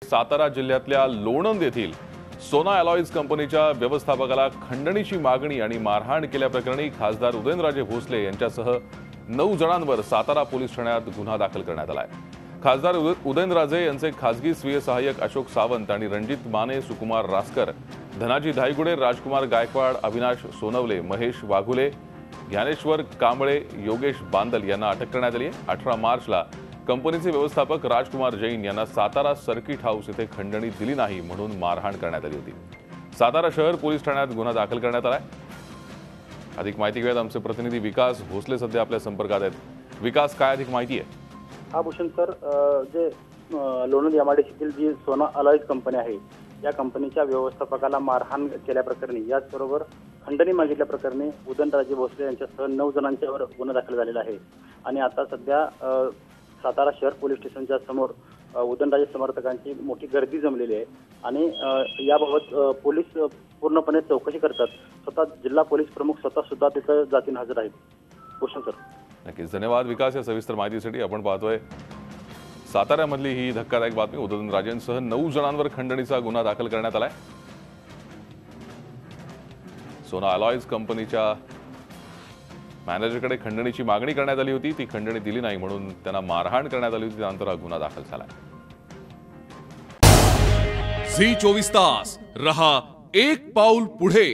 सातारा जिल्ह्यातल्या लोणंद येथील सोना अलॉयज कंपनीच्या व्यवस्थापकाला खंडणीची मागणी आणि मारहाण केल्याप्रकरणी खासदार उदयनराजे भोसले यांच्यासह 9 जणांवर सातारा पोलीस ठाण्यात गुन्हा दाखल करण्यात आला आहे। खासदार उदयनराजे यांचे खासगी स्वीय सहाय्यक अशोक सावंत आणि रणजित माने, सुकुमार रासकर, धनाजी धायगुडे, राजकुमार गायकवाड, अविनाश सोनवले, महेश वाघुले, ज्ञानेश्वर कांबळे, योगेश बांदल यांना अटक करण्यात आली आहे। 18 मार्चला कंपनीचे व्यवस्थापक राजकुमार जैन यांना सातारा सर्किट हाऊस येथे खंडणी दिली नाही म्हणून मारहाण करण्यात आली होती। सातारा शहर पोलीस ठाण्यात गुन्हा दाखल करण्यात आला आहे। अधिक माहिती घेऊयात, आमचे प्रतिनिधी विकास भोसले सध्या आपल्या संपर्कात आहेत। विकास, काय अधिक माहिती आहे? हा भूषण सर, जे लोणंद एमआयडीसीतील जी सोना अलॉयज कंपनी आहे, या कंपनीच्या व्यवस्थापकाला मारहाण केल्याप्रकरणी याचबरोबर खंडणी मागितल्या प्रकरणी उदयनराजे भोसले यांच्यासह 9 जणांच्यावर गुन्हा दाखल झालेला आहे। आणि आता सध्या सातारा शहर पोलीस स्टेशनच्या समोर उदयनराजे समर्थकांची मोठी गर्दी जमलेली आहे आणि याबाबत पोलीस पूर्णपणे चौकशी करतात। स्वतः जिल्हा पोलीस प्रमुख स्वतः सुद्धा तिथे जातीन हजर आहेत। भूषण सर, नक्कीच धन्यवाद विकास या सविस्तर माहितीसाठी। आपण पाहतोय साताऱ्यामधली ही धक्कादायक बातमी। उदयनराजेंसह 9 जणांवर खंडणीचा गुन्हा दाखल करण्यात आलाय। सोना अलॉयज कंपनीच्या मॅनेजरकडे खंडणीची मागणी करण्यात आली होती, ती खंडणी दिली नाही म्हणून त्यांना मारहाण करण्यात आली होती, त्यानंतर हा गुन्हा दाखल झाला। झी 24 तास रहा एक पाऊल पुढे।